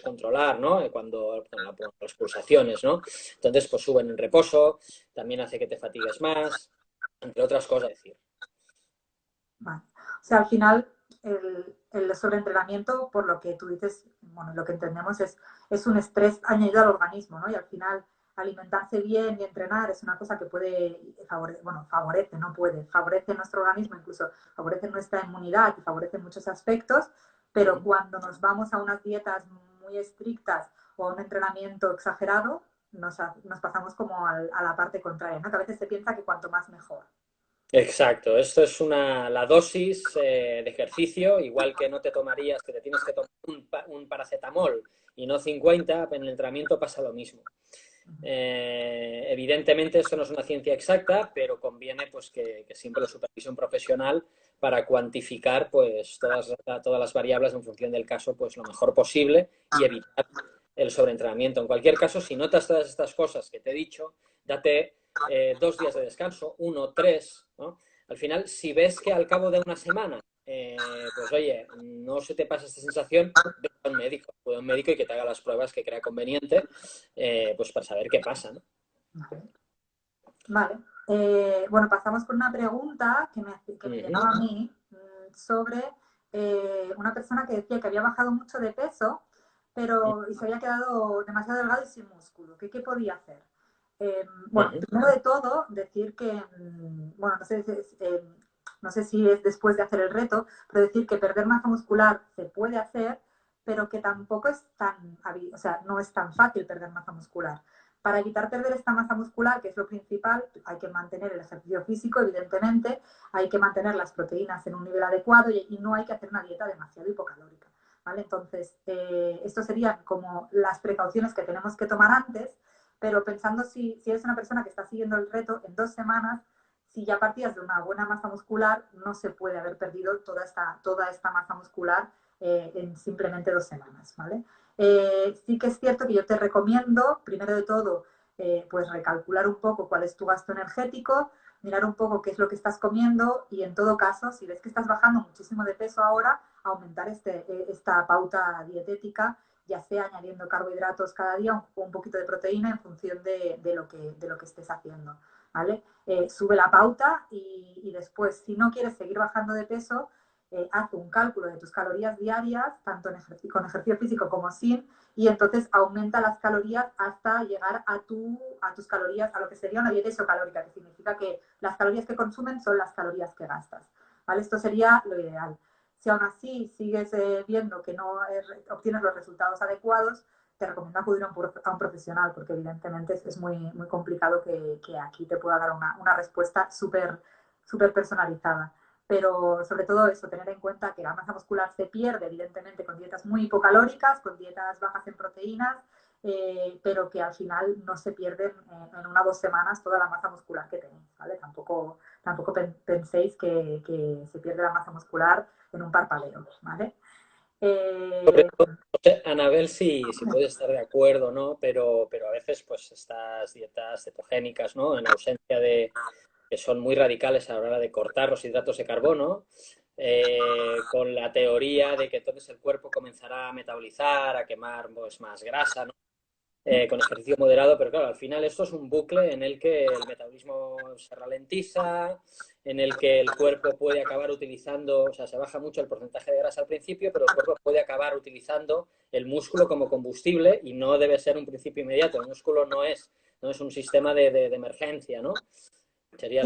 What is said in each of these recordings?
controlar, ¿no? Cuando las pulsaciones, ¿no? Entonces, pues suben en reposo, también hace que te fatigues más, entre otras cosas. Decir. Vale. O sea, al final el sobreentrenamiento, por lo que tú dices, bueno, lo que entendemos es un estrés añadido al organismo, ¿no? Y al final alimentarse bien y entrenar es una cosa que puede favorece, no puede, favorece nuestro organismo, incluso favorece nuestra inmunidad y favorece muchos aspectos, pero cuando nos vamos a unas dietas muy estrictas o a un entrenamiento exagerado, nos pasamos como a la parte contraria, ¿no? Que a veces se piensa que cuanto más mejor. Exacto, esto es la dosis de ejercicio, igual que no te tomarías, que te tienes que tomar un paracetamol y no 50, en el entrenamiento pasa lo mismo. Evidentemente esto no es una ciencia exacta, pero conviene pues que siempre la supervisión profesional para cuantificar pues todas las variables en función del caso pues lo mejor posible y evitar el sobreentrenamiento. En cualquier caso, si notas todas estas cosas que te he dicho, date 2 días de descanso, 1, 3, ¿no? Al final, si ves que al cabo de una semana, pues oye, no se te pasa esta sensación, ve a un médico y que te haga las pruebas que crea conveniente, pues para saber qué pasa, ¿no? Vale. Bueno, pasamos por una pregunta que me llegaba a mí sobre una persona que decía que había bajado mucho de peso, y se había quedado demasiado delgado y sin músculo. ¿Qué podía hacer? Bueno, primero de todo, decir que, bueno, no sé si es después de hacer el reto, pero decir que perder masa muscular se puede hacer, pero que tampoco es o sea, no es tan fácil perder masa muscular. Para evitar perder esta masa muscular, que es lo principal, hay que mantener el ejercicio físico, evidentemente, hay que mantener las proteínas en un nivel adecuado y no hay que hacer una dieta demasiado hipocalórica. ¿Vale? Entonces, esto serían como las precauciones que tenemos que tomar antes, pero pensando si eres una persona que está siguiendo el reto en 2 semanas, si ya partías de una buena masa muscular, no se puede haber perdido toda esta masa muscular en simplemente 2 semanas, ¿vale? Sí que es cierto que yo te recomiendo, primero de todo, pues recalcular un poco cuál es tu gasto energético, mirar un poco qué es lo que estás comiendo y en todo caso, si ves que estás bajando muchísimo de peso ahora, aumentar esta pauta dietética, ya sea añadiendo carbohidratos cada día o un poquito de proteína en función de lo que estés haciendo, ¿vale? Sube la pauta y después, si no quieres seguir bajando de peso, haz un cálculo de tus calorías diarias, tanto con ejercicio físico como sin, y entonces aumenta las calorías hasta llegar a tus calorías, a lo que sería una dieta isocalórica, que significa que las calorías que consumen son las calorías que gastas. ¿Vale? Esto sería lo ideal. Si aún así sigues viendo que no obtienes los resultados adecuados, te recomiendo acudir a un profesional, porque evidentemente es muy, muy complicado que aquí te pueda dar una respuesta súper personalizada. Pero sobre todo eso, tener en cuenta que la masa muscular se pierde, evidentemente, con dietas muy hipocalóricas, con dietas bajas en proteínas, pero que al final no se pierden en 1 o 2 semanas toda la masa muscular que tenéis, ¿vale? Tampoco penséis que se pierde la masa muscular en un parpadeo, ¿vale? Sobre Eh, todo, no sé, Anabel, si puede estar de acuerdo, ¿no? Pero a veces, pues, estas dietas cetogénicas, ¿no? En ausencia que son muy radicales a la hora de cortar los hidratos de carbono, con la teoría de que entonces el cuerpo comenzará a metabolizar, a quemar pues, más grasa, ¿no? Con ejercicio moderado, pero claro, al final esto es un bucle en el que el metabolismo se ralentiza, en el que el cuerpo puede acabar utilizando, o sea, se baja mucho el porcentaje de grasa al principio, pero el cuerpo puede acabar utilizando el músculo como combustible y no debe ser un principio inmediato. El músculo no es un sistema de emergencia, ¿no? Sería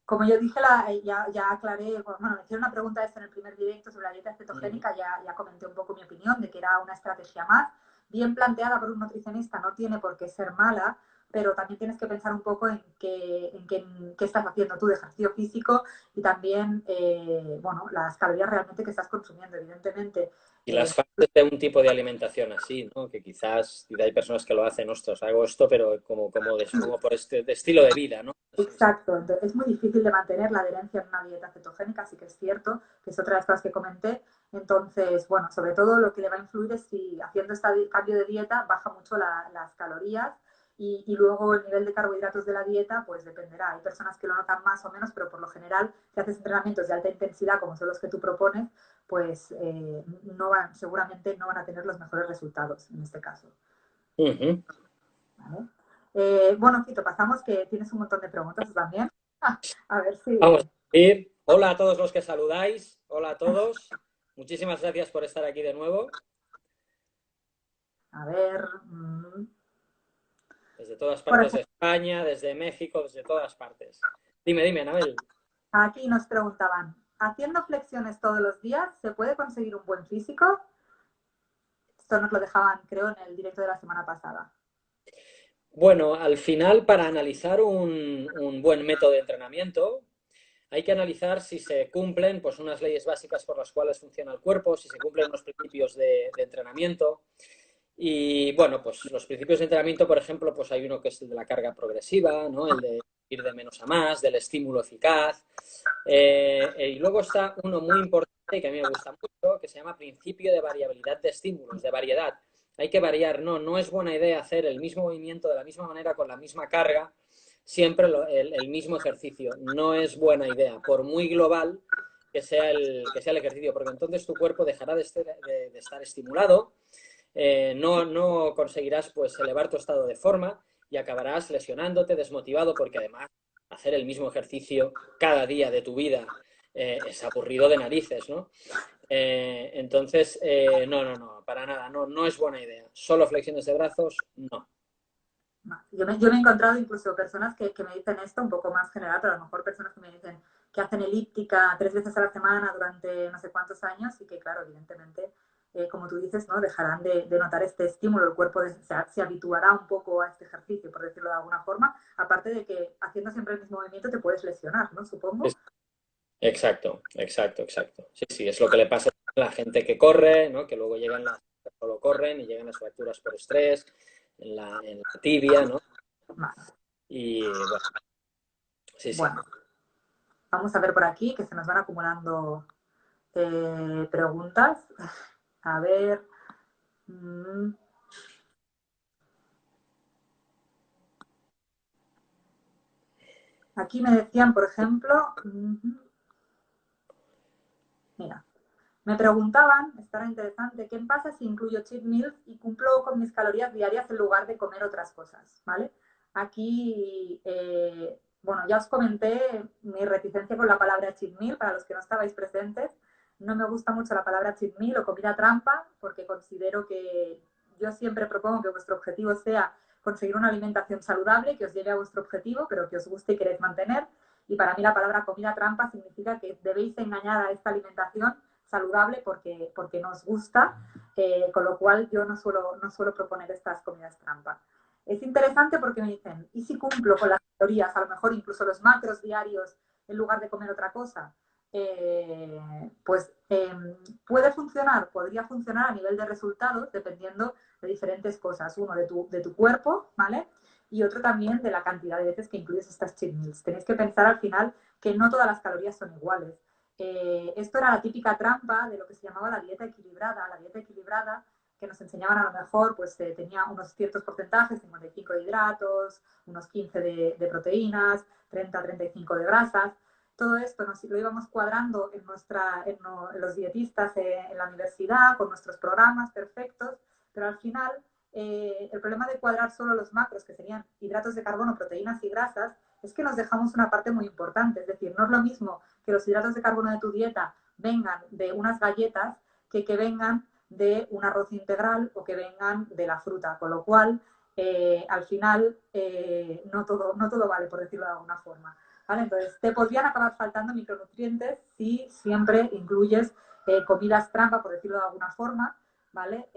Como yo dije, ya aclaré, bueno, me hicieron una pregunta esta en el primer directo sobre la dieta cetogénica, ya comenté un poco mi opinión de que era una estrategia más, bien planteada por un nutricionista, no tiene por qué ser mala, pero también tienes que pensar un poco en qué estás haciendo tú de ejercicio físico y también, bueno, las calorías realmente que estás consumiendo, evidentemente. y las fases de un tipo de alimentación así, ¿no? Que quizás hay personas que lo hacen, ostras, hago esto, pero como por este de estilo de vida, ¿no? Exacto, entonces, es muy difícil de mantener la adherencia en una dieta cetogénica, sí que es cierto, que es otra de las cosas que comenté. Entonces, bueno, sobre todo lo que le va a influir es si haciendo este cambio de dieta baja mucho las calorías y luego el nivel de carbohidratos de la dieta, pues dependerá. Hay personas que lo notan más o menos, pero por lo general, si haces entrenamientos de alta intensidad, como son los que tú propones, pues seguramente no van a tener los mejores resultados en este caso. Ujú. ¿Vale? Bueno, Fito, pasamos que tienes un montón de preguntas también. A ver si... Vamos a ir. Hola a todos los que saludáis. Hola a todos. Muchísimas gracias por estar aquí de nuevo. A ver... Desde todas Por partes de ejemplo, España, desde México, desde todas partes. Dime, Anabel. aquí nos preguntaban, ¿haciendo flexiones todos los días se puede conseguir un buen físico? Esto nos lo dejaban, creo, en el directo de la semana pasada. Bueno, al final, para analizar un buen método de entrenamiento, hay que analizar si se cumplen pues, unas leyes básicas por las cuales funciona el cuerpo, si se cumplen unos principios de entrenamiento. Y bueno, pues los principios de entrenamiento, por ejemplo, pues hay uno que es el de la carga progresiva, ¿no? El de ir de menos a más, del estímulo eficaz. Y luego está uno muy importante que a mí me gusta mucho, que se llama principio de variabilidad de estímulos, de variedad. Hay que variar, no es buena idea hacer el mismo movimiento de la misma manera, con la misma carga, siempre el mismo ejercicio. No es buena idea, por muy global que sea el ejercicio, porque entonces tu cuerpo dejará de estar estimulado, no conseguirás pues elevar tu estado de forma y acabarás lesionándote, desmotivado, porque además hacer el mismo ejercicio cada día de tu vida es aburrido de narices, ¿no? Entonces, no, para nada, no es buena idea. Solo flexiones de brazos, no. Yo me he encontrado incluso personas que me dicen esto un poco más general, pero a lo mejor personas que me dicen que hacen elíptica 3 veces a la semana durante no sé cuántos años y que, claro, evidentemente, como tú dices, ¿no? Dejarán de notar este estímulo, el cuerpo se habituará un poco a este ejercicio, por decirlo de alguna forma, aparte de que haciendo siempre el mismo movimiento te puedes lesionar, ¿no? Supongo. Exacto. Sí, es lo que le pasa a la gente que corre, ¿no? Que luego llegan las solo corren y llegan las fracturas por estrés en la tibia, ¿no? Vale. Y bueno, sí. Bueno, vamos a ver por aquí que se nos van acumulando preguntas. A ver. Aquí me decían, por ejemplo, mira, me preguntaban, estará interesante, ¿qué pasa si incluyo cheat meals y cumplo con mis calorías diarias en lugar de comer otras cosas? ¿Vale? Aquí, bueno, ya os comenté mi reticencia con la palabra cheat meal, para los que no estabais presentes. No me gusta mucho la palabra cheat meal o comida trampa, porque considero que yo siempre propongo que vuestro objetivo sea conseguir una alimentación saludable, que os lleve a vuestro objetivo, pero que os guste y queréis mantener. Y para mí la palabra comida trampa significa que debéis engañar a esta alimentación saludable porque nos gusta, con lo cual yo no suelo proponer estas comidas trampa. Es interesante porque me dicen, ¿y si cumplo con las calorías, a lo mejor incluso los macros diarios, en lugar de comer otra cosa? Pues puede funcionar, podría funcionar a nivel de resultados, dependiendo de diferentes cosas. Uno, de tu cuerpo, ¿vale? Y otro también de la cantidad de veces que incluyes estas cheat meals. Tenéis que pensar al final que no todas las calorías son iguales. Esto era la típica trampa de lo que se llamaba la dieta equilibrada. La dieta equilibrada que nos enseñaban a lo mejor, pues tenía unos ciertos porcentajes, 55 de hidratos, unos 15 de proteínas, 30-35 de grasas. Todo esto lo íbamos cuadrando en los dietistas en la universidad, con nuestros programas perfectos, pero al final el problema de cuadrar solo los macros, que serían hidratos de carbono, proteínas y grasas, es que nos dejamos una parte muy importante. Es decir, no es lo mismo que los hidratos de carbono de tu dieta vengan de unas galletas que vengan de un arroz integral o que vengan de la fruta, con lo cual al final no todo vale, por decirlo de alguna forma. ¿Vale? Entonces, te podrían acabar faltando micronutrientes si siempre incluyes comidas trampa, por decirlo de alguna forma, ¿vale?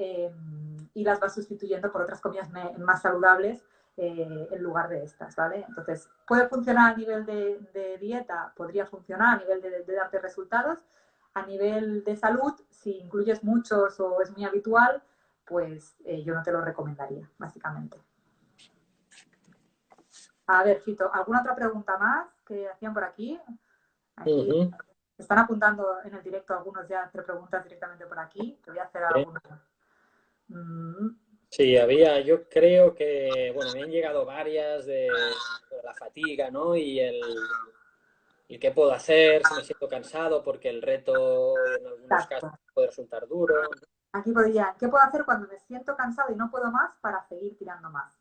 Y las vas sustituyendo por otras comidas más saludables en lugar de estas, ¿vale? Entonces, puede funcionar a nivel de dieta, podría funcionar a nivel de darte resultados. A nivel de salud, si incluyes muchos o es muy habitual, pues yo no te lo recomendaría, básicamente. A ver, Fito, ¿alguna otra pregunta más que hacían por aquí? Aquí están apuntando en el directo algunos ya a hacer preguntas directamente por aquí. Te voy a hacer algunas. Sí, había, yo creo que, bueno, me han llegado varias de la fatiga, ¿no? Y qué puedo hacer si me siento cansado, porque el reto en algunos casos Exacto. puede resultar duro. Aquí podría, ¿qué puedo hacer cuando me siento cansado y no puedo más para seguir tirando más?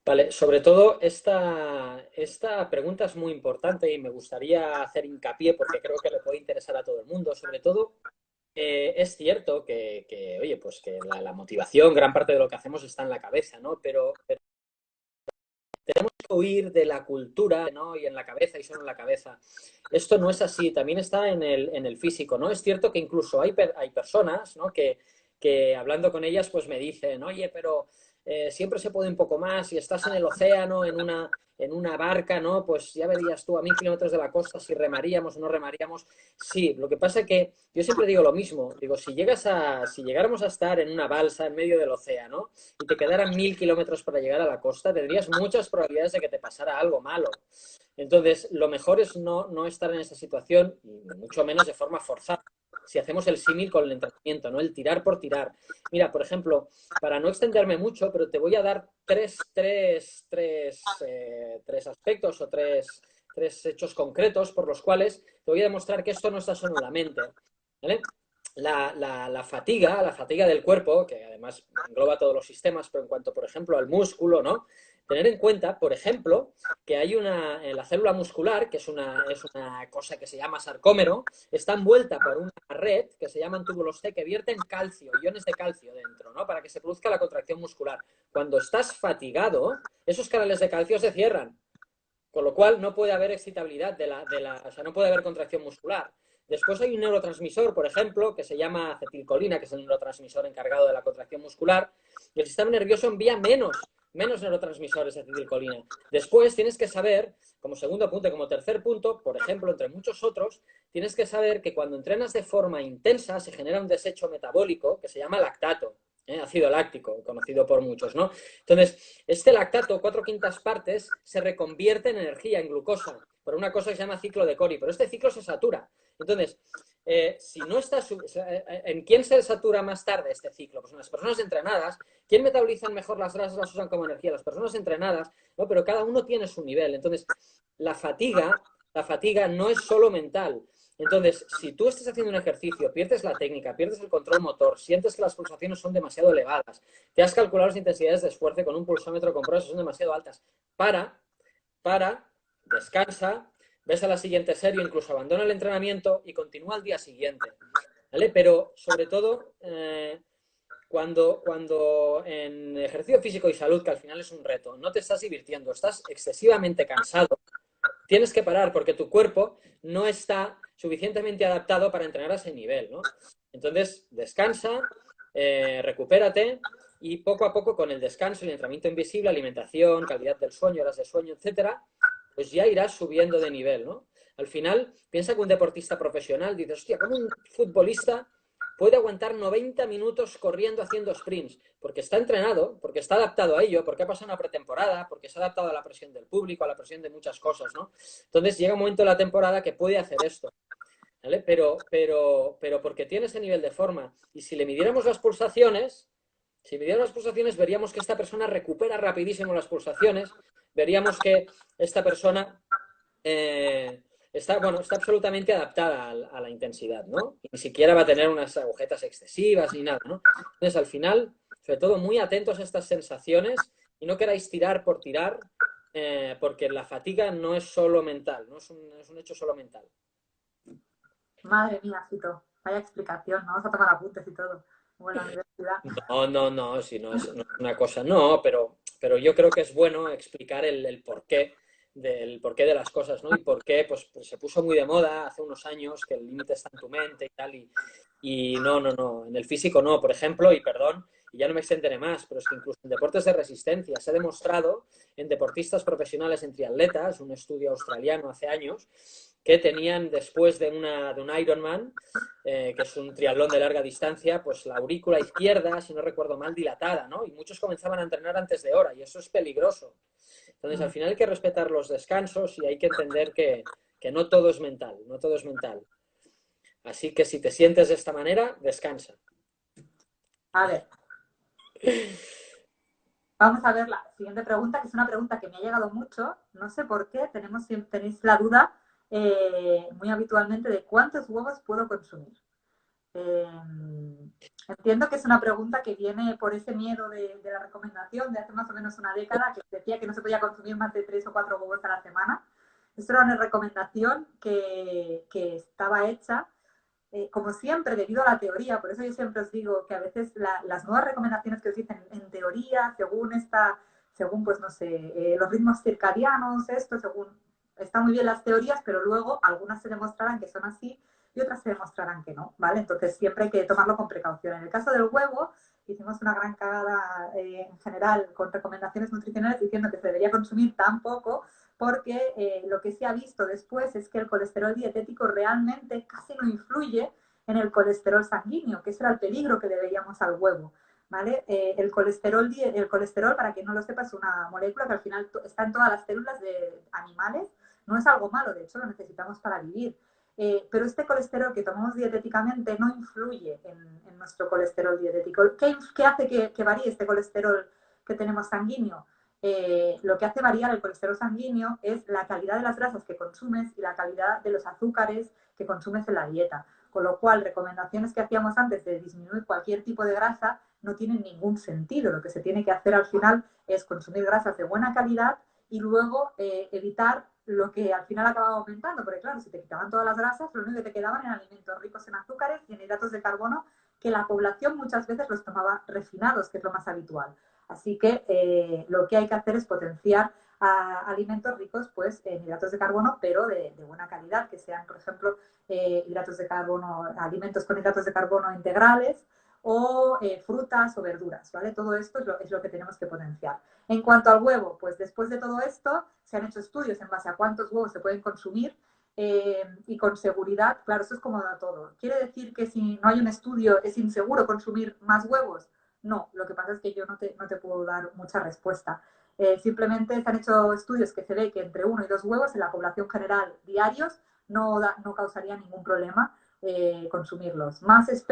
Vale, sobre todo esta pregunta es muy importante y me gustaría hacer hincapié porque creo que le puede interesar a todo el mundo. Sobre todo, es cierto oye, pues que la motivación, gran parte de lo que hacemos está en la cabeza, ¿no? Pero tenemos que huir de la cultura, ¿no? Y en la cabeza y solo en la cabeza. Esto no es así, también está en el físico, ¿no? Es cierto que incluso hay personas, ¿no? Que hablando con ellas, pues me dicen, oye, pero siempre se puede un poco más, si estás en el océano, en una barca, ¿no? Pues ya verías tú a 1000 kilómetros de la costa si remaríamos o no remaríamos. Sí, lo que pasa es que yo siempre digo lo mismo, digo, si llegáramos a estar en una balsa en medio del océano y te quedaran 1000 kilómetros para llegar a la costa, tendrías muchas probabilidades de que te pasara algo malo. Entonces, lo mejor es no estar en esa situación, y mucho menos de forma forzada. Si hacemos el símil con el entrenamiento, ¿no? El tirar por tirar. Mira, por ejemplo, para no extenderme mucho, pero te voy a dar tres aspectos o tres hechos concretos por los cuales te voy a demostrar que esto no está solo en la mente. ¿Vale? La fatiga del cuerpo, que además engloba todos los sistemas, pero en cuanto, por ejemplo, al músculo, ¿no? Tener en cuenta, por ejemplo, que hay en la célula muscular, que es una cosa que se llama sarcómero, está envuelta por una red que se llaman túbulos T que vierten calcio, iones de calcio dentro, ¿no? Para que se produzca la contracción muscular. Cuando estás fatigado, esos canales de calcio se cierran, con lo cual no puede haber excitabilidad o sea, no puede haber contracción muscular. Después hay un neurotransmisor, por ejemplo, que se llama acetilcolina, que es el neurotransmisor encargado de la contracción muscular, y el sistema nervioso envía menos neurotransmisores de acetilcolina. Después tienes que saber, como segundo punto y como tercer punto, por ejemplo, entre muchos otros, tienes que saber que cuando entrenas de forma intensa se genera un desecho metabólico que se llama lactato, ácido láctico, conocido por muchos, ¿no? Entonces, este lactato, 4/5 partes, se reconvierte en energía, en glucosa, por una cosa que se llama ciclo de Cori, pero este ciclo se satura. Entonces, si no está ¿en quién se satura más tarde este ciclo? Pues en las personas entrenadas. ¿Quién metabolizan mejor las grasas, las usan como energía? Las personas entrenadas, ¿no? Pero cada uno tiene su nivel. Entonces, la fatiga, la fatiga no es solo mental. Entonces, si tú estás haciendo un ejercicio, pierdes la técnica, pierdes el control motor, sientes que las pulsaciones son demasiado elevadas, te has calculado las intensidades de esfuerzo con un pulsómetro con pruebas que son demasiado altas, para, descansa, ves a la siguiente serie, incluso abandona el entrenamiento y continúa al día siguiente. ¿Vale? Pero sobre todo, cuando en ejercicio físico y salud, que al final es un reto, no te estás divirtiendo, estás excesivamente cansado, tienes que parar porque tu cuerpo no está suficientemente adaptado para entrenar a ese nivel, ¿no? Entonces, descansa, recupérate y poco a poco con el descanso, el entrenamiento invisible, alimentación, calidad del sueño, horas de sueño, etcétera, pues ya irás subiendo de nivel, ¿no? Al final, piensa que un deportista profesional dice, hostia, ¿cómo un futbolista puede aguantar 90 minutos corriendo haciendo sprints? Porque está entrenado, porque está adaptado a ello, porque ha pasado una pretemporada, porque se ha adaptado a la presión del público, a la presión de muchas cosas, ¿no? Entonces llega un momento de la temporada que puede hacer esto, ¿vale? Pero porque tiene ese nivel de forma. Y si le midiéramos las pulsaciones, si midiéramos las pulsaciones, veríamos que esta persona recupera rapidísimo las pulsaciones, veríamos que esta persona está absolutamente adaptada a la intensidad, ¿no? Y ni siquiera va a tener unas agujetas excesivas ni nada, ¿no? Entonces, al final, sobre todo, muy atentos a estas sensaciones y no queráis tirar por tirar, porque la fatiga no es solo mental, no es un hecho solo mental. Madre mía, Fito, vaya explicación, ¿no? Vamos a tomar apuntes y todo, como en la universidad. No, si no es una cosa, no, pero yo creo que es bueno explicar el porqué de las cosas, ¿no? Y por qué, pues se puso muy de moda hace unos años que el límite está en tu mente y tal, y no, en el físico no, por ejemplo, y perdón, y ya no me extenderé más, pero es que incluso en deportes de resistencia se ha demostrado en deportistas profesionales, en triatletas, un estudio australiano hace años, que tenían después de un Ironman, que es un triatlón de larga distancia, pues la aurícula izquierda, si no recuerdo mal, dilatada, ¿no? Y muchos comenzaban a entrenar antes de hora y eso es peligroso. Entonces, al final hay que respetar los descansos y hay que entender que no todo es mental, no todo es mental. Así que si te sientes de esta manera, descansa. A ver, Vamos a ver la siguiente pregunta, que es una pregunta que me ha llegado mucho. No sé por qué, tenéis la duda muy habitualmente de cuántos huevos puedo consumir. Eh, entiendo que es una pregunta que viene por ese miedo de la recomendación de hace más o menos una década, que decía que no se podía consumir más de 3 o 4 huevos a la semana. Esto era una recomendación que estaba hecha como siempre, debido a la teoría, por eso yo siempre os digo que a veces las nuevas recomendaciones que os dicen en teoría, según pues no sé, los ritmos circadianos, esto, según, están muy bien las teorías, pero luego algunas se demostrarán que son así y otras se demostrarán que no, ¿vale? Entonces siempre hay que tomarlo con precaución. En el caso del huevo, hicimos una gran cagada en general con recomendaciones nutricionales diciendo que se debería consumir tan poco porque lo que se ha visto después es que el colesterol dietético realmente casi no influye en el colesterol sanguíneo, que ese era el peligro que le veíamos al huevo. ¿Vale? El colesterol, para quien no lo sepa, es una molécula que al final está en todas las células de animales. No es algo malo, de hecho lo necesitamos para vivir. Pero este colesterol que tomamos dietéticamente no influye en nuestro colesterol dietético. ¿Qué hace que varíe este colesterol que tenemos sanguíneo? Lo que hace variar el colesterol sanguíneo es la calidad de las grasas que consumes y la calidad de los azúcares que consumes en la dieta. Con lo cual, recomendaciones que hacíamos antes de disminuir cualquier tipo de grasa no tienen ningún sentido. Lo que se tiene que hacer al final es consumir grasas de buena calidad y luego evitar lo que al final acababa aumentando, porque claro, si te quitaban todas las grasas, lo único que te quedaban eran alimentos ricos en azúcares y en hidratos de carbono, que la población muchas veces los tomaba refinados, que es lo más habitual. Así que lo que hay que hacer es potenciar alimentos ricos pues, en hidratos de carbono, pero de buena calidad, que sean, por ejemplo, hidratos de carbono, alimentos con hidratos de carbono integrales o frutas o verduras, ¿vale? Todo esto es lo que tenemos que potenciar. En cuanto al huevo, pues después de todo esto se han hecho estudios en base a cuántos huevos se pueden consumir y con seguridad, claro, eso es como todo. ¿Quiere decir que si no hay un estudio es inseguro consumir más huevos? No, lo que pasa es que yo no te puedo dar mucha respuesta. Simplemente se han hecho estudios que se ve que entre 1 y 2 huevos en la población general diarios no causaría ningún problema consumirlos. ¿Más es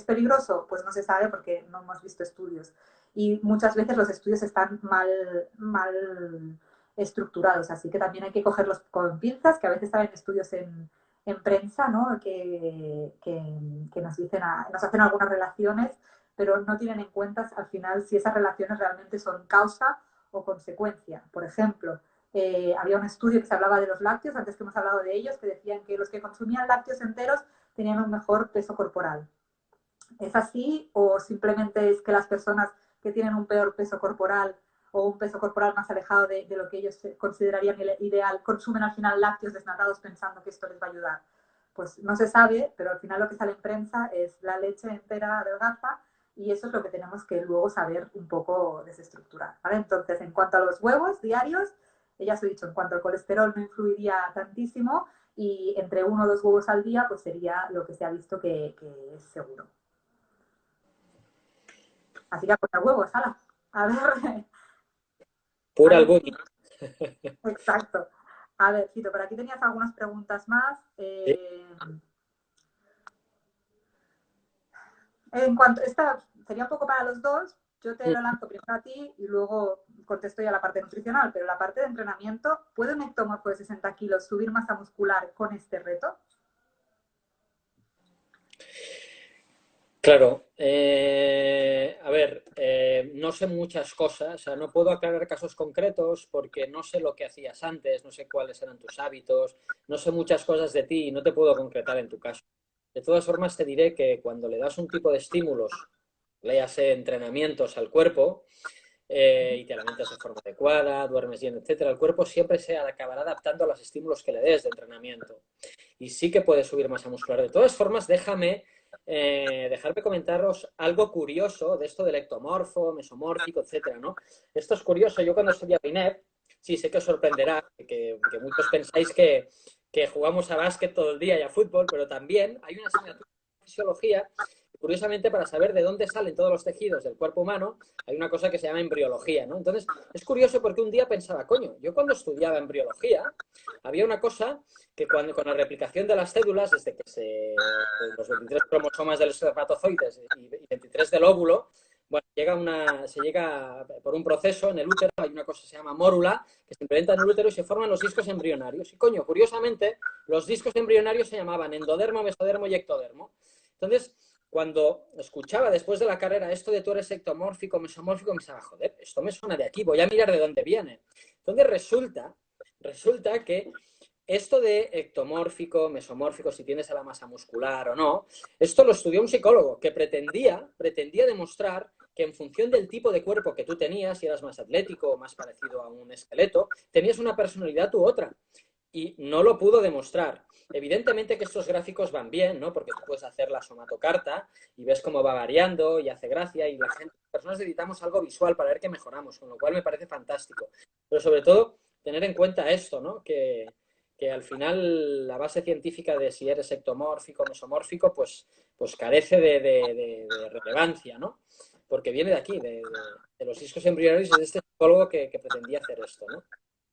peligroso? Pues no se sabe porque no hemos visto estudios. Y muchas veces los estudios están mal estructurados, así que también hay que cogerlos con pinzas, que a veces salen estudios en prensa, ¿no? que nos hacen algunas relaciones, pero no tienen en cuenta al final si esas relaciones realmente son causa o consecuencia. Por ejemplo, había un estudio que se hablaba de los lácteos, antes que hemos hablado de ellos, que decían que los que consumían lácteos enteros tenían un mejor peso corporal. ¿Es así o simplemente es que las personas que tienen un peor peso corporal o un peso corporal más alejado de lo que ellos considerarían ideal consumen al final lácteos desnatados pensando que esto les va a ayudar? Pues no se sabe, pero al final lo que sale en prensa es la leche entera adelgaza y eso es lo que tenemos que luego saber un poco desestructurar, ¿vale? Entonces, en cuanto a los huevos diarios, ya os he dicho, en cuanto al colesterol no influiría tantísimo y entre 1 o 2 huevos al día pues sería lo que se ha visto que es seguro. Así que a poner huevos, ala. A ver, a Pura ver, albúmina. exacto. A ver, Cito, por aquí tenías algunas preguntas más. Sí. En cuanto, esta sería un poco para los dos, yo te Mm. lo lanzo primero a ti y luego contesto ya la parte nutricional, pero la parte de entrenamiento, ¿puede un ectomorfo de 60 kilos subir masa muscular con este reto? Claro, a ver, no sé muchas cosas, o sea, no puedo aclarar casos concretos porque no sé lo que hacías antes, no sé cuáles eran tus hábitos, no sé muchas cosas de ti y no te puedo concretar en tu caso. De todas formas, te diré que cuando le das un tipo de estímulos, léase entrenamientos al cuerpo, y te alimentas de forma adecuada, duermes bien, etcétera, el cuerpo siempre se acabará adaptando a los estímulos que le des de entrenamiento. Y sí que puede subir masa muscular. De todas formas, dejarme comentaros algo curioso de esto del ectomorfo, mesomórfico, etcétera, ¿no? Esto es curioso. Yo cuando estudié a INEP, sí sé que os sorprenderá que muchos pensáis que jugamos a básquet todo el día y a fútbol, pero también hay una asignatura de fisiología. Curiosamente, para saber de dónde salen todos los tejidos del cuerpo humano, hay una cosa que se llama embriología, ¿no? Entonces, es curioso porque un día pensaba, coño, yo cuando estudiaba embriología, había una cosa que con la replicación de las células, los 23 cromosomas de los espermatozoides y 23 del óvulo, Bueno, se llega por un proceso en el útero, hay una cosa que se llama mórula, que se implementa en el útero y se forman los discos embrionarios. Y coño, curiosamente, los discos embrionarios se llamaban endodermo, mesodermo y ectodermo. Entonces, cuando escuchaba después de la carrera esto de tú eres ectomórfico, mesomórfico, me pensaba, joder, esto me suena de aquí, voy a mirar de dónde viene. Entonces resulta que esto de ectomórfico, mesomórfico, si tienes a la masa muscular o no, esto lo estudió un psicólogo que pretendía demostrar que en función del tipo de cuerpo que tú tenías, si eras más atlético o más parecido a un esqueleto, tenías una personalidad u otra. Y no lo pudo demostrar. Evidentemente que estos gráficos van bien, ¿no? Porque tú puedes hacer la somatocarta y ves cómo va variando y hace gracia y la gente, las personas necesitamos algo visual para ver que mejoramos, con lo cual me parece fantástico. Pero sobre todo, tener en cuenta esto, ¿no? Que al final la base científica de si eres ectomórfico o mesomórfico, pues carece de relevancia, ¿no? Porque viene de aquí, de los discos embrionarios y de este psicólogo que pretendía hacer esto, ¿no?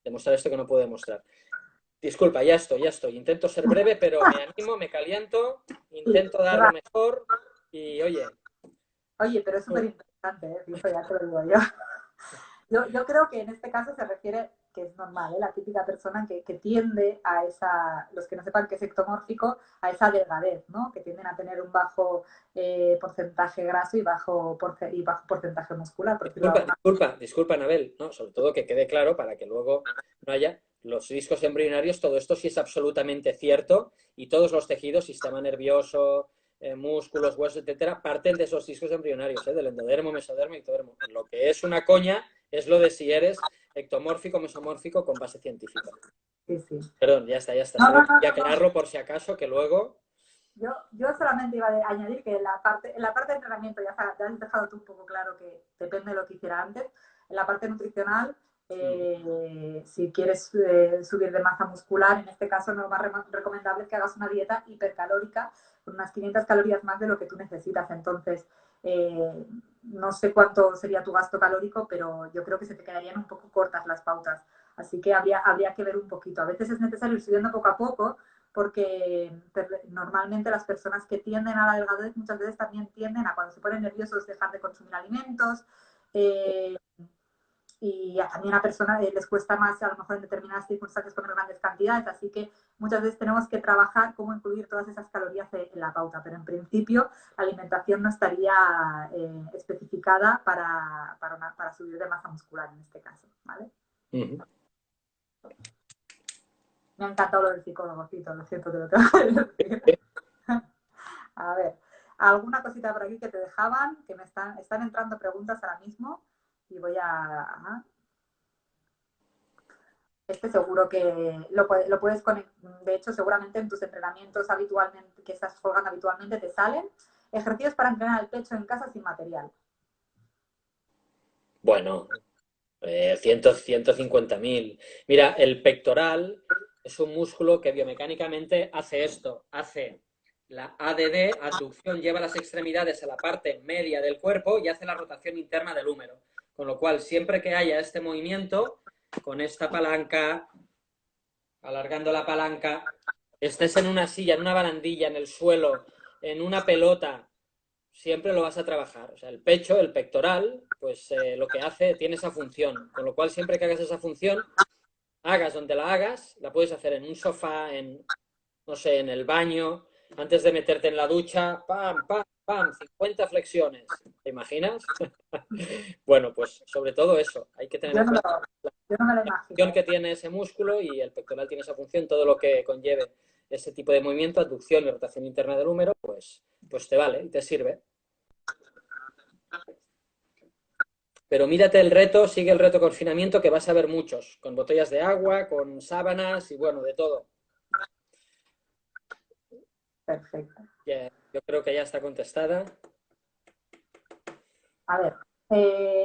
Demostrar esto que no puedo demostrar. Disculpa, ya estoy. Intento ser breve, pero me animo, me caliento, Sí, intento dar lo mejor y oye. oye, pero es súper interesante, ¿eh? Eso ya te lo digo yo. Yo creo que en este caso se refiere, que es normal, ¿eh? La típica persona que tiende a esa, los que no sepan qué es ectomórfico, a esa delgadez, ¿no? Que tienden a tener un bajo porcentaje graso y bajo porcentaje muscular, por decirlo de alguna Disculpa, Anabel, ¿no? Sobre todo que quede claro para que luego no haya los discos embrionarios, todo esto sí es absolutamente cierto y todos los tejidos, sistema nervioso, músculos, huesos, etcétera, parten de esos discos embrionarios, del endodermo, mesodermo y ectodermo. Lo que es una coña es lo de si eres ectomórfico, mesomórfico con base científica. Sí, sí. Perdón, ya está. No, no, Solo no, quería no, no. aclararlo por si acaso, que luego... Yo solamente iba a añadir que en la parte de entrenamiento ya has dejado tú un poco claro que depende de lo que hiciera antes. En la parte nutricional, si quieres subir de masa muscular, en este caso lo más recomendable es que hagas una dieta hipercalórica con unas 500 calorías más de lo que tú necesitas. Entonces, no sé cuánto sería tu gasto calórico, pero yo creo que se te quedarían un poco cortas las pautas. Así que habría que ver un poquito. A veces es necesario ir subiendo poco a poco porque normalmente las personas que tienden a la delgadez muchas veces también tienden a cuando se ponen nerviosos dejar de consumir alimentos y también a personas les cuesta más a lo mejor en determinadas circunstancias comer grandes cantidades, así que muchas veces tenemos que trabajar cómo incluir todas esas calorías en la pauta, pero en principio la alimentación no estaría especificada para subir de masa muscular en este caso, ¿vale? Me ha encantado lo del psicólogo, Cito, lo siento que lo tengo que decir. A ver, alguna cosita por aquí que te dejaban, que me están entrando preguntas ahora mismo y voy a... Este seguro que lo puedes conectar, de hecho seguramente en tus entrenamientos habitualmente, que estás colgando habitualmente, te salen ejercicios para entrenar el pecho en casa sin material. Bueno, 150.000. Mira, el pectoral es un músculo que biomecánicamente hace esto, hace la ADD, abducción, lleva las extremidades a la parte media del cuerpo y hace la rotación interna del húmero. Con lo cual, siempre que haya este movimiento, con esta palanca, alargando la palanca, estés en una silla, en una barandilla, en el suelo, en una pelota, siempre lo vas a trabajar. O sea, el pecho, el pectoral, pues lo que hace, tiene esa función. Con lo cual, siempre que hagas esa función, hagas donde la hagas, la puedes hacer en un sofá, no sé, en el baño, antes de meterte en la ducha, pam, pam, pam, 50 flexiones. ¿Te imaginas? Bueno, pues sobre todo eso, hay que tener Yo en no, cuenta yo no me lo la imagino, función ¿eh? que tiene ese músculo y el pectoral tiene esa función, todo lo que conlleve ese tipo de movimiento, abducción y rotación interna del húmero, pues te vale y te sirve. Pero mírate el reto, sigue el reto confinamiento, que vas a ver muchos, con botellas de agua, con sábanas y bueno, de todo. Perfecto. Yo creo que ya está contestada. A ver,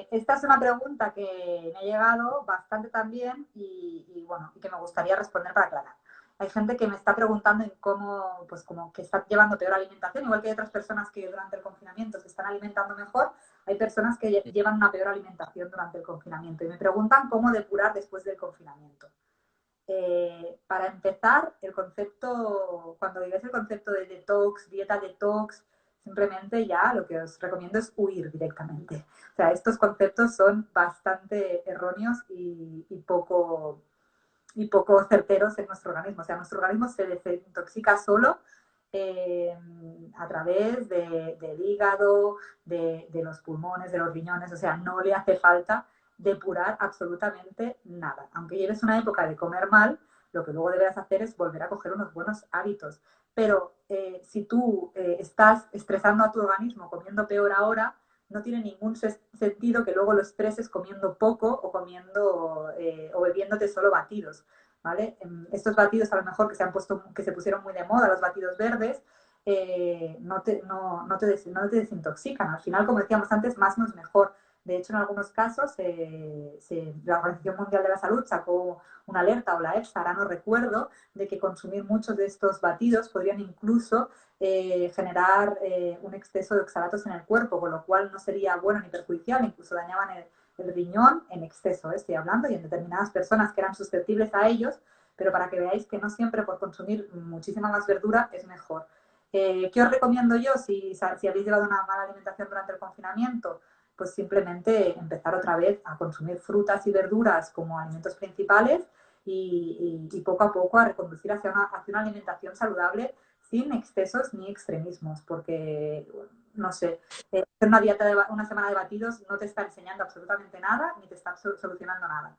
esta es una pregunta que me ha llegado bastante también y bueno, y que me gustaría responder para aclarar. Hay gente que me está preguntando en cómo, pues como que está llevando peor alimentación, igual que hay otras personas que durante el confinamiento se están alimentando mejor, hay personas que llevan una peor alimentación durante el confinamiento y me preguntan cómo depurar después del confinamiento. Para empezar, el concepto, cuando digáis el concepto de detox, dieta detox, Simplemente ya lo que os recomiendo es huir directamente. O sea, estos conceptos son bastante erróneos y poco certeros en nuestro organismo. O sea, nuestro organismo se desintoxica solo eh, a través del hígado, de los pulmones, de los riñones. O sea, no le hace falta depurar absolutamente nada. Aunque lleves una época de comer mal, lo que luego deberás hacer es volver a coger unos buenos hábitos. Pero si tú estás estresando a tu organismo comiendo peor ahora, no tiene ningún sentido que luego lo estreses comiendo poco o comiendo o bebiéndote solo batidos, ¿vale? Estos batidos a lo mejor que se pusieron muy de moda, los batidos verdes, no te desintoxican. Al final, como decíamos antes, más no es mejor. De hecho, en algunos casos, la Organización Mundial de la Salud sacó una alerta, o la EFSA, ahora no recuerdo, de que consumir muchos de estos batidos podrían incluso generar un exceso de oxalatos en el cuerpo, con lo cual no sería bueno ni perjudicial, incluso dañaban el riñón en exceso, estoy hablando, y en determinadas personas que eran susceptibles a ellos, pero para que veáis que no siempre por consumir muchísima más verdura es mejor. ¿Qué os recomiendo yo si habéis llevado una mala alimentación durante el confinamiento? Pues simplemente empezar otra vez a consumir frutas y verduras como alimentos principales y poco a poco a reconducir hacia una alimentación saludable sin excesos ni extremismos, porque, no sé, hacer una dieta de una semana de batidos no te está enseñando absolutamente nada ni te está solucionando nada.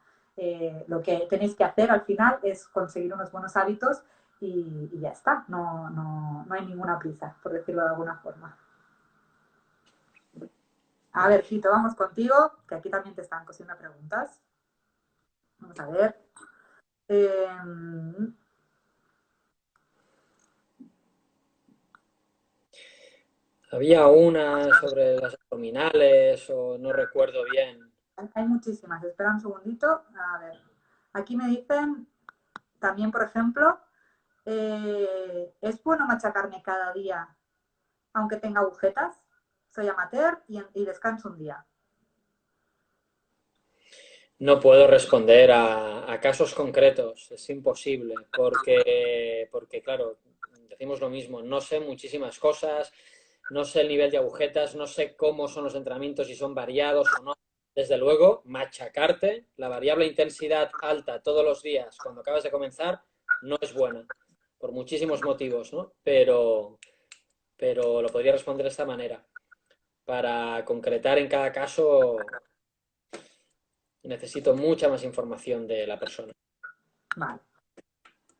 Lo que tenéis que hacer al final es conseguir unos buenos hábitos y ya está, no hay ninguna prisa, por decirlo de alguna forma. A ver, Fito, vamos contigo, que aquí también te están cosiendo preguntas. Vamos a ver. Eh, Había una sobre las abdominales o no recuerdo bien. hay muchísimas. Espera un segundito. A ver. Aquí me dicen también, por ejemplo, ¿es bueno machacarme cada día aunque tenga agujetas? Soy amateur y descanso un día. No puedo responder a casos concretos, es imposible, porque, claro, decimos lo mismo, no sé muchísimas cosas, no sé el nivel de agujetas, no sé cómo son los entrenamientos, si son variados o no. Desde luego, machacarte, la variable intensidad alta todos los días cuando acabas de comenzar, no es buena, por muchísimos motivos, ¿no? Pero lo podría responder de esta manera. Para concretar en cada caso, necesito mucha más información de la persona. Vale.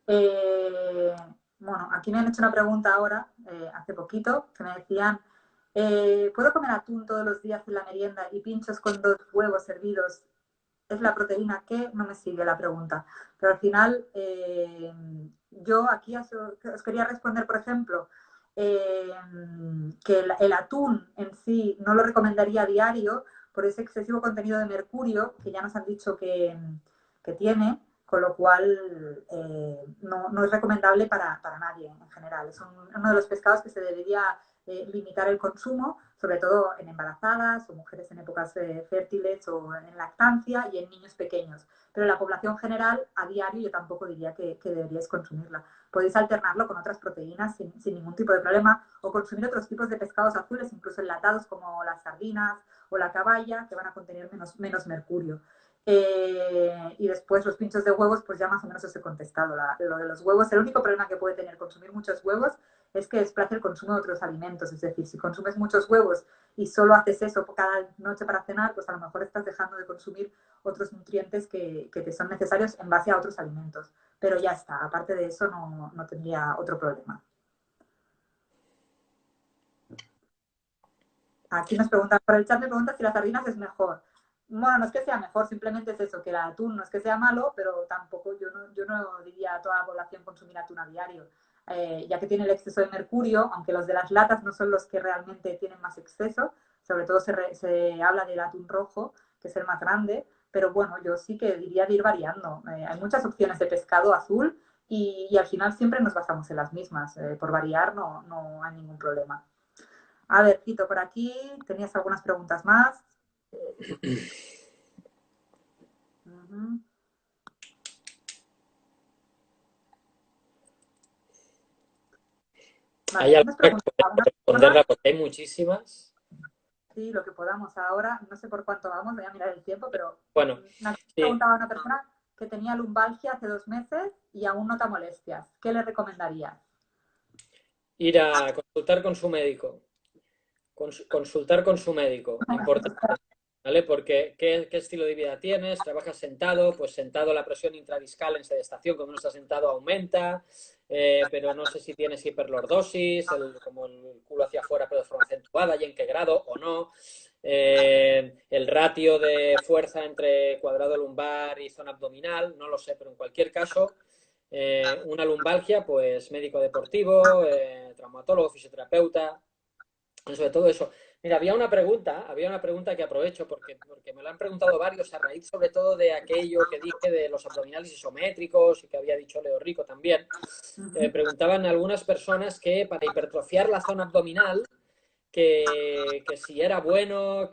Eh, bueno, aquí me han hecho una pregunta ahora, hace poquito, que me decían, ¿puedo comer atún todos los días en la merienda y pinchos con 2 huevos hervidos? ¿Es la proteína que? No me sigue la pregunta. Pero al final, yo aquí os quería responder, por ejemplo, eh, que el atún en sí no lo recomendaría a diario por ese excesivo contenido de mercurio que ya nos han dicho que tiene, con lo cual no es recomendable para nadie en general. Es uno de los pescados que se debería limitar el consumo, sobre todo en embarazadas o mujeres en épocas fértiles o en lactancia y en niños pequeños. Pero en la población general, a diario, yo tampoco diría que deberíais consumirla. Podéis alternarlo con otras proteínas sin ningún tipo de problema o consumir otros tipos de pescados azules, incluso enlatados como las sardinas o la caballa, que van a contener menos mercurio. Y después los pinchos de huevos, pues ya más o menos os he contestado. Lo de los huevos, el único problema que puede tener consumir muchos huevos es que desplace el consumo de otros alimentos. Es decir, si consumes muchos huevos y solo haces eso cada noche para cenar, pues a lo mejor estás dejando de consumir otros nutrientes que te son necesarios en base a otros alimentos. Pero ya está, aparte de eso no tendría otro problema. Aquí nos preguntan, por el chat me preguntan si las sardinas es mejor. Bueno, no es que sea mejor, simplemente es eso, que el atún no es que sea malo, pero tampoco yo no diría a toda la población consumir atún a diario, ya que tiene el exceso de mercurio, aunque los de las latas no son los que realmente tienen más exceso, sobre todo se habla del atún rojo, que es el más grande, pero bueno, yo sí que diría de ir variando. Hay muchas opciones de pescado azul y al final siempre nos basamos en las mismas. Por variar no hay ningún problema. A ver, Tito, por aquí tenías algunas preguntas más. Uh-huh. ¿Hay Vale, alguna nos que pregunta pueda una responderla? persona, Porque hay muchísimas. sí, lo que podamos ahora, no sé por cuánto vamos, voy a mirar el tiempo, pero Bueno, nos sí, preguntaba una persona que tenía lumbalgia hace 2 meses y aún nota molestias. ¿Qué le recomendarías? ir a consultar con su médico. Consultar con su médico, importante, ¿vale? Porque ¿qué estilo de vida tienes? ¿Trabajas sentado? Pues sentado la presión intradiscal en sedestación, cuando uno está sentado aumenta, pero no sé si tienes hiperlordosis, como el culo hacia afuera pero de forma acentuada y en qué grado o no. El ratio de fuerza entre cuadrado lumbar y zona abdominal, no lo sé, pero en cualquier caso, una lumbalgia, pues médico deportivo, traumatólogo, fisioterapeuta, sobre todo eso. Mira, había una pregunta que aprovecho porque me lo han preguntado varios a raíz sobre todo de aquello que dije de los abdominales isométricos y que había dicho Leo Rico también. Preguntaban algunas personas que para hipertrofiar la zona abdominal, que si era bueno,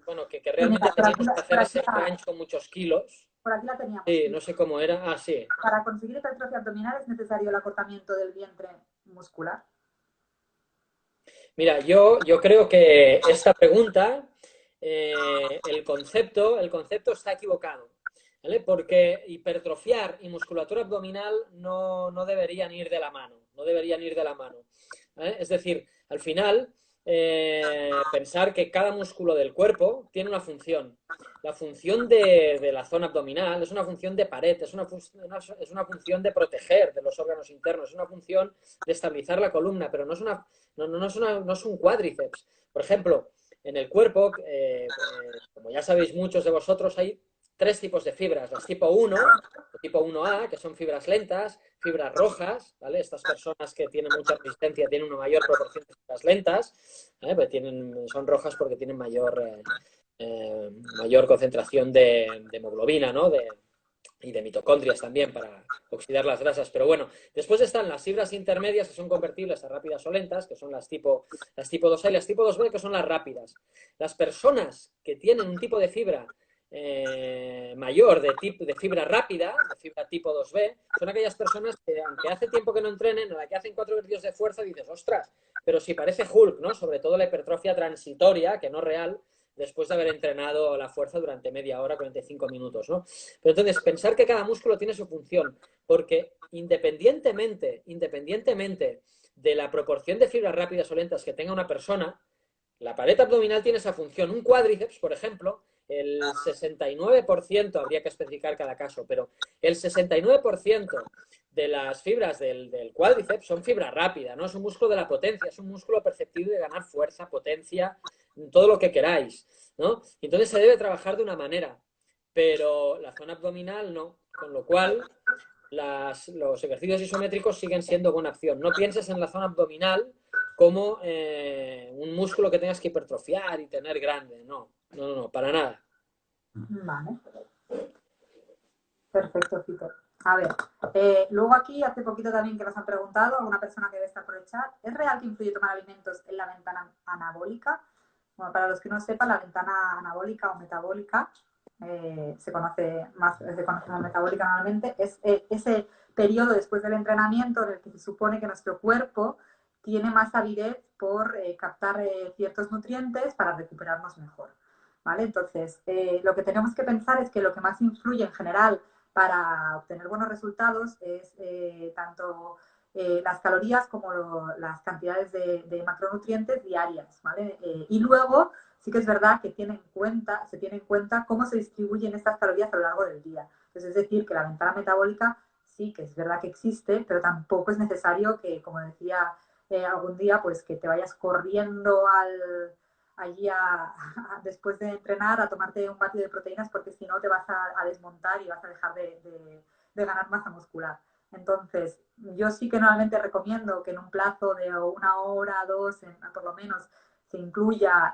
bueno, que Sí, realmente mira, teníamos que hacer ese crunch con muchos kilos. por aquí la teníamos. Sí, no sé cómo era. Ah, sí. Para conseguir hipertrofia abdominal es necesario el acortamiento del vientre muscular. Mira, yo creo que esta pregunta, el concepto está equivocado, ¿vale? Porque hipertrofiar y musculatura abdominal no deberían ir de la mano, no deberían ir de la mano, ¿vale? Es decir, al final, pensar que cada músculo del cuerpo tiene una función. La función de la zona abdominal es una función de pared, es una función de proteger de los órganos internos, es una función de estabilizar la columna, pero no es un cuádriceps. Por ejemplo, en el cuerpo, como ya sabéis muchos de vosotros, hay tres tipos de fibras. Las tipo 1, o tipo 1A, que son fibras lentas, fibras rojas, ¿vale? Estas personas que tienen mucha resistencia tienen una mayor proporción de fibras lentas, ¿vale? Pues son rojas porque tienen mayor concentración de hemoglobina, ¿no? Y de mitocondrias también para oxidar las grasas. Pero bueno, después están las fibras intermedias que son convertibles a rápidas o lentas, que son las tipo 2A y las tipo 2B, que son las rápidas. Las personas que tienen un tipo de fibra mayor de fibra rápida, de fibra tipo 2B, son aquellas personas que, aunque hace tiempo que no entrenen, a la que hacen 4 ejercicios de fuerza, dices, ostras, pero si parece Hulk, ¿no? Sobre todo la hipertrofia transitoria, que no real, después de haber entrenado la fuerza durante media hora, 45 minutos, ¿no? Pero entonces, pensar que cada músculo tiene su función, porque independientemente de la proporción de fibras rápidas o lentas que tenga una persona, la pared abdominal tiene esa función. Un cuádriceps, por ejemplo, el 69%, habría que especificar cada caso, pero el 69% de las fibras del cuádriceps son fibra rápida, ¿no? Es un músculo de la potencia, es un músculo perceptible de ganar fuerza, potencia, todo lo que queráis, ¿no? Entonces se debe trabajar de una manera, pero la zona abdominal no, con lo cual los ejercicios isométricos siguen siendo buena opción. No pienses en la zona abdominal como un músculo que tengas que hipertrofiar y tener grande. No, para nada. Vale, perfecto, Fito. A ver, luego aquí, hace poquito también que nos han preguntado, a una persona que debe estar por el chat, ¿es real que influye tomar alimentos en la ventana anabólica? Bueno, para los que no sepan, la ventana anabólica o metabólica, se conoce como metabólica normalmente, es ese periodo después del entrenamiento en el que se supone que nuestro cuerpo tiene más avidez por captar ciertos nutrientes para recuperarnos mejor. ¿Vale? Entonces, lo que tenemos que pensar es que lo que más influye en general para obtener buenos resultados es tanto las calorías como las cantidades de macronutrientes diarias, ¿vale? Y luego sí que es verdad que se tiene en cuenta cómo se distribuyen estas calorías a lo largo del día. Entonces, es decir, que la ventana metabólica sí que es verdad que existe, pero tampoco es necesario que, como decía algún día, pues que te vayas corriendo allí después de entrenar a tomarte un batido de proteínas porque si no te vas a desmontar y vas a dejar de ganar masa muscular. Entonces, yo sí que normalmente recomiendo que en un plazo de 1 hora, 2, por lo menos, se incluya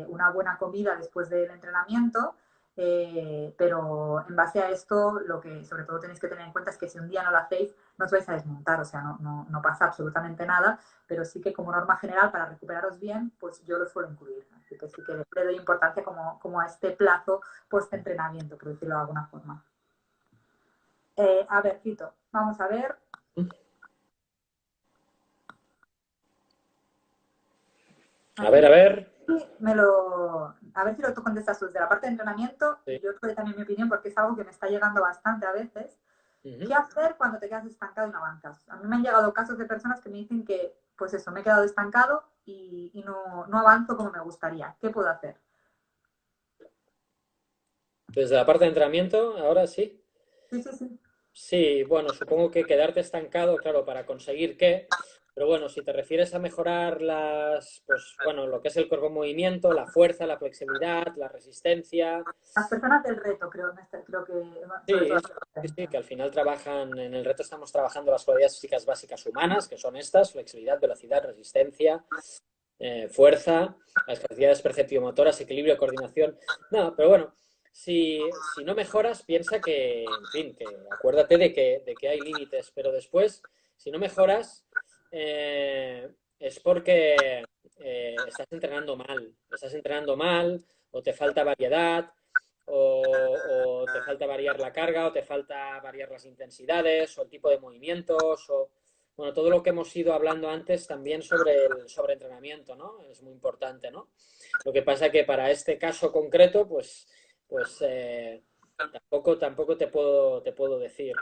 una buena comida después del entrenamiento, pero en base a esto, lo que sobre todo tenéis que tener en cuenta es que si un día no lo hacéis, no os vais a desmontar, o sea, no pasa absolutamente nada, pero sí que como norma general, para recuperaros bien, pues yo lo suelo incluir. Así que sí que le doy importancia como a este plazo post-entrenamiento, por decirlo de alguna forma. A ver, Fito, vamos a ver. A ver, a ver. A ver si lo tú contestas tú desde la parte de entrenamiento y Sí. yo te doy también mi opinión porque es algo que me está llegando bastante a veces. ¿Qué Ujú. hacer cuando te quedas estancado y no avanzas? A mí me han llegado casos de personas que me dicen que, pues eso, me he quedado estancado y no avanzo como me gustaría. ¿Qué puedo hacer? Desde la parte de entrenamiento, ahora sí. Sí, sí, sí. Sí, bueno, supongo que quedarte estancado, claro, para conseguir qué. Pero bueno, si te refieres a mejorar pues bueno, lo que es el cuerpo en movimiento, la fuerza, la flexibilidad, la resistencia. Las personas del reto, creo que sobre todo Sí, la sí, sí, resistencia. que al final trabajan, en el reto estamos trabajando las cualidades físicas básicas humanas, que son estas, flexibilidad, velocidad, resistencia, fuerza, las capacidades perceptiomotoras, equilibrio, coordinación. No, pero bueno, si no mejoras, piensa que, en fin, que acuérdate de que hay límites, pero después, si no mejoras, es porque estás entrenando mal, o te falta variedad, o te falta variar la carga, o te falta variar las intensidades, o el tipo de movimientos, o bueno, todo lo que hemos ido hablando antes también sobre el sobreentrenamiento, ¿no? Es muy importante, ¿no? Lo que pasa que para este caso concreto, pues tampoco te puedo decir.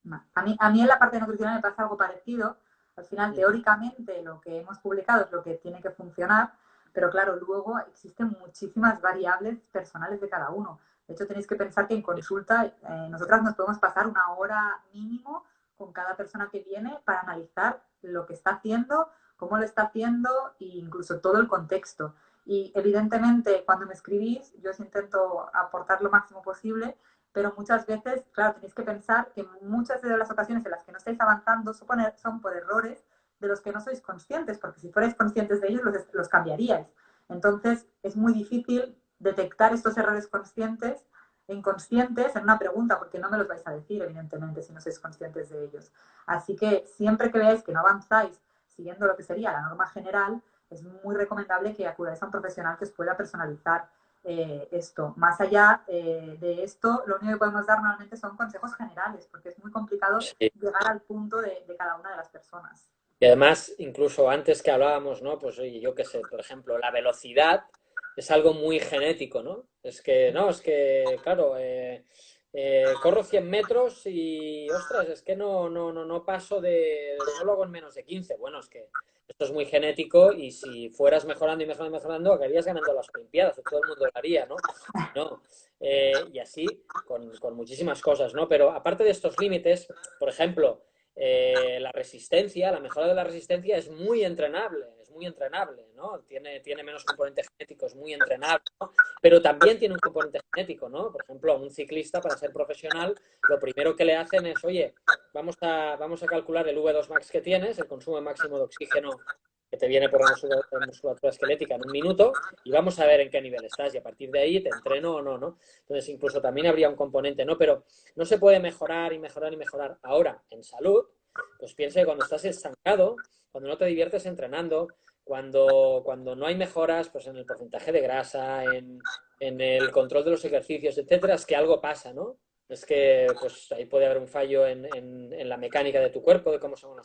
No. A mí en la parte nutricional me pasa algo parecido. Al final, teóricamente, lo que hemos publicado es lo que tiene que funcionar, pero claro, luego existen muchísimas variables personales de cada uno. De hecho, tenéis que pensar que en consulta nosotras nos podemos pasar una hora mínimo con cada persona que viene para analizar lo que está haciendo, cómo lo está haciendo e incluso todo el contexto. Y evidentemente, cuando me escribís, yo os intento aportar lo máximo posible, pero muchas veces, claro, tenéis que pensar que muchas de las ocasiones en las que no estáis avanzando son por errores de los que no sois conscientes, porque si fuerais conscientes de ellos los cambiaríais. Entonces, es muy difícil detectar estos errores conscientes e inconscientes en una pregunta, porque no me los vais a decir, evidentemente, si no sois conscientes de ellos. Así que siempre que veáis que no avanzáis siguiendo lo que sería la norma general, es muy recomendable que acudáis a un profesional que os pueda personalizar esto. Más allá de esto, lo único que podemos dar normalmente son consejos generales, porque es muy complicado Sí. llegar al punto de cada una de las personas. Y además, incluso antes que hablábamos, ¿no? Pues oye, yo qué sé, por ejemplo, la velocidad es algo muy genético, ¿no? Es que, claro, corro 100 metros y, ostras, es que no paso no lo hago en menos de 15. Bueno, es que esto es muy genético y si fueras mejorando y mejorando y mejorando, acabarías ganando las Olimpiadas, o todo el mundo lo haría, ¿no? No. Y así con muchísimas cosas, ¿no? Pero aparte de estos límites, por ejemplo, la resistencia, la mejora de la resistencia es muy entrenable, ¿no? Tiene menos componente genético, es muy entrenable, ¿no? Pero también tiene un componente genético, ¿no? Por ejemplo, a un ciclista para ser profesional, lo primero que le hacen es, oye, vamos a calcular el V2 max que tienes, el consumo máximo de oxígeno que te viene por la musculatura esquelética en un minuto y vamos a ver en qué nivel estás y a partir de ahí te entreno o no, ¿no? Entonces incluso también habría un componente, ¿no? Pero no se puede mejorar y mejorar y mejorar. Ahora, en salud, pues piensa que cuando estás estancado, cuando no te diviertes entrenando, cuando no hay mejoras, pues en el porcentaje de grasa, en el control de los ejercicios, etcétera, es que algo pasa, ¿no? Es que pues ahí puede haber un fallo en la mecánica de tu cuerpo, de cómo son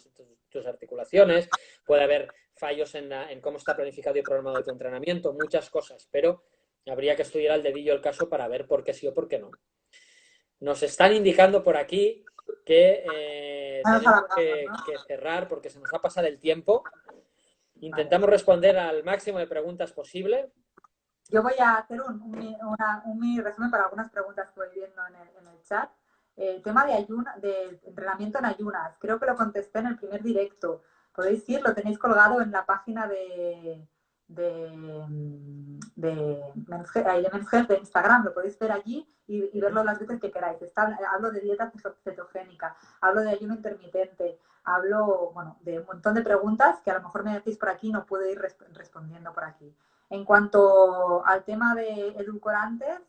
tus articulaciones, puede haber fallos en cómo está planificado y programado tu entrenamiento, muchas cosas, pero habría que estudiar al dedillo el caso para ver por qué sí o por qué no. Nos están indicando por aquí que Nos tenemos alargamos, ¿no? que cerrar porque se nos va a pasar el tiempo. Vale. Intentamos responder al máximo de preguntas posible. Yo voy a hacer un mini resumen para algunas preguntas que voy viendo en el chat. El tema de entrenamiento en ayunas, creo que lo contesté en el primer directo. Podéis ir, lo tenéis colgado en la página de Men's Health de Instagram, lo podéis ver allí y verlo las veces que queráis. Hablo de dieta cetogénica, hablo de ayuno intermitente, hablo, bueno, de un montón de preguntas que a lo mejor me decís por aquí y no puedo ir respondiendo por aquí. En cuanto al tema de edulcorantes,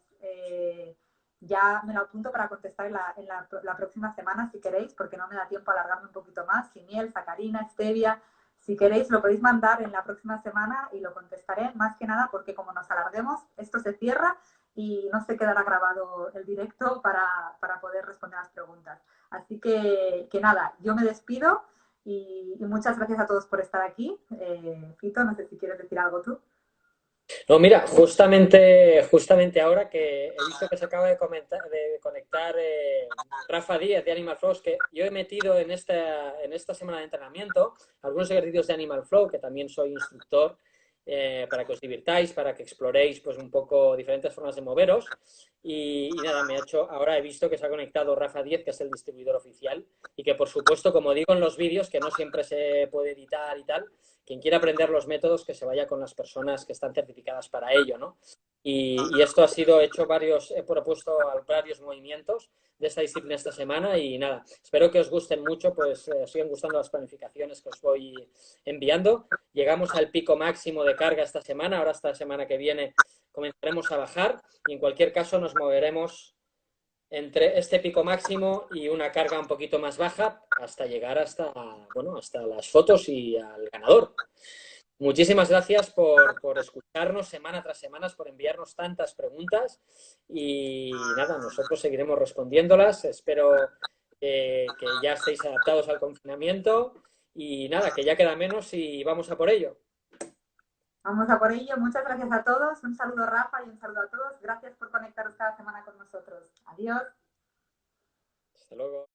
ya me lo apunto para contestar la próxima semana si queréis, porque no me da tiempo a alargarme un poquito más. Si miel, sacarina, stevia, si queréis lo podéis mandar en la próxima semana y lo contestaré, más que nada porque como nos alarguemos, esto se cierra y no se quedará grabado el directo para poder responder las preguntas. Así que nada, yo me despido y muchas gracias a todos por estar aquí. Fito, no sé si quieres decir algo tú. No, mira, justamente ahora que he visto que se acaba de conectar Rafa Díez de Animal Flow, que yo he metido en esta semana de entrenamiento algunos ejercicios de Animal Flow, que también soy instructor, para que os divirtáis, para que exploréis pues un poco diferentes formas de moveros. Y nada, ahora he visto que se ha conectado Rafa Díez, que es el distribuidor oficial, y que por supuesto, como digo en los vídeos, que no siempre se puede editar y tal, quien quiera aprender los métodos, que se vaya con las personas que están certificadas para ello, ¿no? Y esto ha sido hecho he propuesto varios movimientos de esta disciplina esta semana y nada, espero que os gusten mucho, pues os sigan gustando las planificaciones que os voy enviando. Llegamos al pico máximo de carga esta semana, ahora esta semana que viene comenzaremos a bajar y en cualquier caso nos moveremos entre este pico máximo y una carga un poquito más baja hasta llegar hasta las fotos y al ganador. Muchísimas gracias por escucharnos semana tras semana, por enviarnos tantas preguntas y nada, nosotros seguiremos respondiéndolas. Espero que ya estéis adaptados al confinamiento y nada, que ya queda menos y vamos a por ello. Vamos a por ello. Muchas gracias a todos. Un saludo, Rafa, y un saludo a todos. Gracias por conectaros cada semana con nosotros. Adiós. Hasta luego.